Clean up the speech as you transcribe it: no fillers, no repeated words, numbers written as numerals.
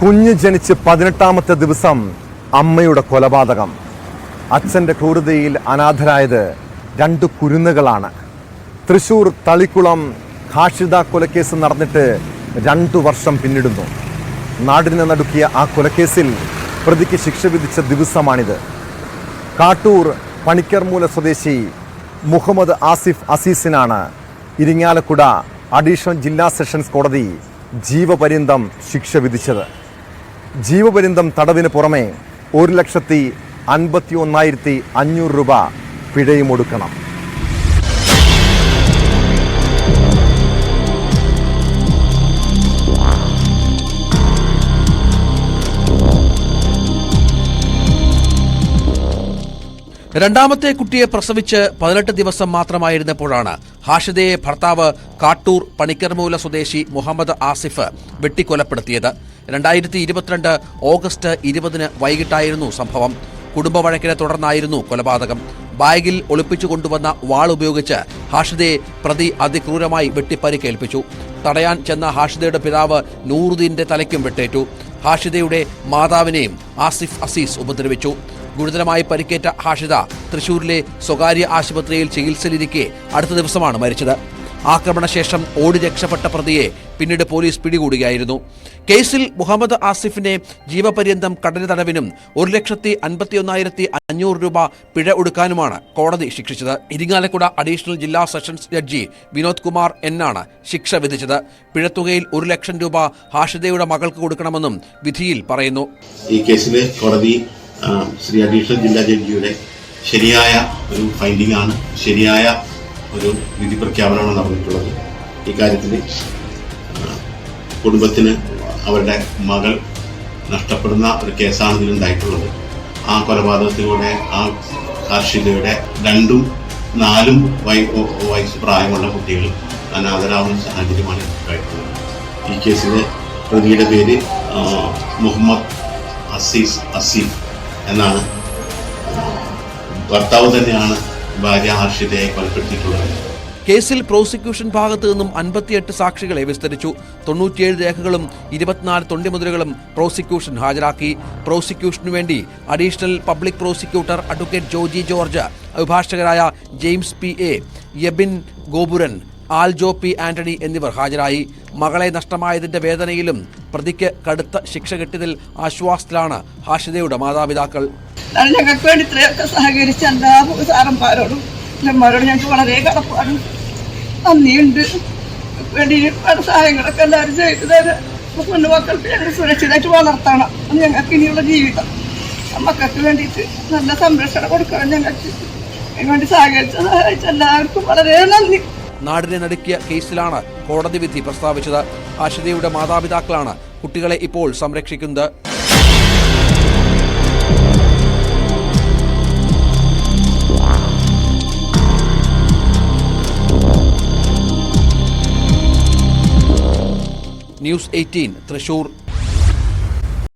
കുഞ്ഞ് ജനിച്ച് 18ാമത്തെ ദിവസം അമ്മയുടെ കൊലപാതകം. അച്ഛൻ്റെ ക്രൂരതയിൽ അനാഥരായത് 2 കുരുന്നുകളാണ്. തൃശൂർ തളിക്കുളം ഹാഷിദ കൊലക്കേസ് നടന്നിട്ട് 2 വർഷം പിന്നിടുന്നു. നാടിനെ നടുക്കിയ ആ കൊലക്കേസിൽ പ്രതിക്ക് ശിക്ഷ വിധിച്ച ദിവസമാണിത്. കാട്ടൂർ പണിക്കർമൂല സ്വദേശി മുഹമ്മദ് ആസിഫ് അസീസിനാണ് ഇരിങ്ങാലക്കുട അഡീഷണൽ ജില്ലാ സെഷൻസ് കോടതി ജീവപര്യന്തം ശിക്ഷ വിധിച്ചത്. ജീവപര്യന്തം തടവിന് പുറമെ 1,51,500 രൂപ പിഴയും ഒടുക്കണം. രണ്ടാമത്തെ കുട്ടിയെ പ്രസവിച്ച് 18 ദിവസം മാത്രമായിരുന്നപ്പോഴാണ് ഹാഷിദയെ ഭർത്താവ് കാട്ടൂർ പണിക്കർമൂല സ്വദേശി മുഹമ്മദ് ആസിഫ് വെട്ടിക്കൊലപ്പെടുത്തിയത്. 2022 ഓഗസ്റ്റ് 20 വൈകിട്ടായിരുന്നു സംഭവം. കുടുംബ വഴക്കിനെ തുടർന്നായിരുന്നു കൊലപാതകം. ബാഗിൽ ഒളിപ്പിച്ചു കൊണ്ടുവന്ന വാൾ ഉപയോഗിച്ച് ഹാഷിദയെ പ്രതി അതിക്രൂരമായി വെട്ടിപ്പരിക്കേൽപ്പിച്ചു. തടയാൻ ചെന്ന ഹാഷിദയുടെ പിതാവ് നൂറുദ്ദീന്റെ തലയ്ക്കും വെട്ടേറ്റു. ഹാഷിദയുടെ മാതാവിനെയും ആസിഫ് അസീസ് ഉപദ്രവിച്ചു. ഗുരുതരമായി പരിക്കേറ്റ ഹാഷിദ തൃശൂരിലെ സ്വകാര്യ ആശുപത്രിയിൽ ചികിത്സയിലിരിക്കെ അടുത്ത ദിവസമാണ് മരിച്ചത്. ആക്രമണശേഷം ഓടി രക്ഷപ്പെട്ട പ്രതിയെ പിന്നീട് പോലീസ് പിടികൂടുകയായിരുന്നു. കേസിൽ മുഹമ്മദ് ആസിഫിനെ ജീവപര്യന്തം കഠിന തടവിനും 1,51,500 രൂപ പിഴ ഒടുക്കാനുമാണ് കോടതി ശിക്ഷിച്ചത്. ഇരിങ്ങാലക്കുട അഡീഷണൽ ജില്ലാ സെഷൻസ് ജഡ്ജി വിനോദ് കുമാർ എന്നാണ് ശിക്ഷ വിധിച്ചത്. പിഴത്തുകയിൽ 1 ലക്ഷം രൂപ ഹാഷിദയുടെ മകൾക്ക് കൊടുക്കണമെന്നും വിധിയിൽ പറയുന്നു. ഈ കേസിലെ കോടതി ശ്രീ അഡീഷണൽ ജില്ലാ ജഡ്ജിയുടെ ശരിയായ ഒരു ഫൈൻഡിംഗ് ആണ്, ശരിയായ ഒരു വിധി പ്രഖ്യാപനമാണ് നടന്നിട്ടുള്ളത്. ഇക്കാര്യത്തിൽ കുടുംബത്തിന് അവരുടെ മകൾ നഷ്ടപ്പെടുന്ന ഒരു കേസാണ് ഇതിലുണ്ടായിട്ടുള്ളത്. ആ കൊലപാതകത്തിലൂടെ ആ ഹാഷിദയുടെ 2ഉം 4ഉം വയസ്സ് പ്രായമുള്ള കുട്ടികൾ അനാഥരാവുന്ന സാഹചര്യമാണ് ഉണ്ടായിട്ടുള്ളത്. ഈ കേസിലെ പ്രതിയുടെ പേര് മുഹമ്മദ് അസീഫ് എന്നാണ്. ഭർത്താവ് തന്നെയാണ് ഭാര്യ ഹാഷിദയെ കൊലപ്പെടുത്തിയിട്ടുള്ളത്. കേസിൽ പ്രോസിക്യൂഷൻ ഭാഗത്തു നിന്നും 58 സാക്ഷികളെ വിസ്തരിച്ചു. 97 രേഖകളും 24 തൊണ്ടിമുദ്രകളും പ്രോസിക്യൂഷൻ ഹാജരാക്കി. പ്രോസിക്യൂഷനു വേണ്ടി additional public prosecutor advocate Joji George, അഭിഭാഷകരായ ജെയിംസ് പി.എ, യബിൻ ഗോപുരൻ, ആൽജോ പി ആന്റണി എന്നിവർ ഹാജരായി. മകളെ നഷ്ടമായതിന്റെ വേദനയിലും പ്രതിക്ക് കടുത്ത ശിക്ഷ കിട്ടിയതിൽ ആശ്വാസത്തിലാണ് ഹാഷിദയുടെ മാതാപിതാക്കൾ. ഞങ്ങൾക്ക് വേണ്ടി ഇത്രയൊക്കെ സഹകരിച്ച എല്ലാ സാറന്മാരോടും അമ്മമാരോടും ഞങ്ങൾക്ക് വളരെ കടപ്പാട് നന്ദിയുണ്ട്. വേണ്ടി സഹായങ്ങളൊക്കെ എല്ലാവരും ചെയ്തു തരാം. പൊന്നു മക്കൾക്ക് ഞങ്ങൾ സുരക്ഷിതമായിട്ട് വളർത്തണം. ഞങ്ങൾക്ക് ഇനിയുള്ള ജീവിതം മക്കൾക്ക് വേണ്ടിയിട്ട് നല്ല സംരക്ഷണം കൊടുക്കണം. ഞങ്ങൾക്ക് അതിനുവേണ്ടി സഹായിച്ച എല്ലാവർക്കും വളരെ നന്ദി. നാടിനെ നടുക്കിയ കേസിലാണ് കോടതി വിധി പ്രസ്താവിച്ചത്. ഹാഷിദയുടെ മാതാപിതാക്കളാണ് കുട്ടികളെ ഇപ്പോൾ സംരക്ഷിക്കുന്നത്. ന്യൂസ് 18 തൃശൂർ.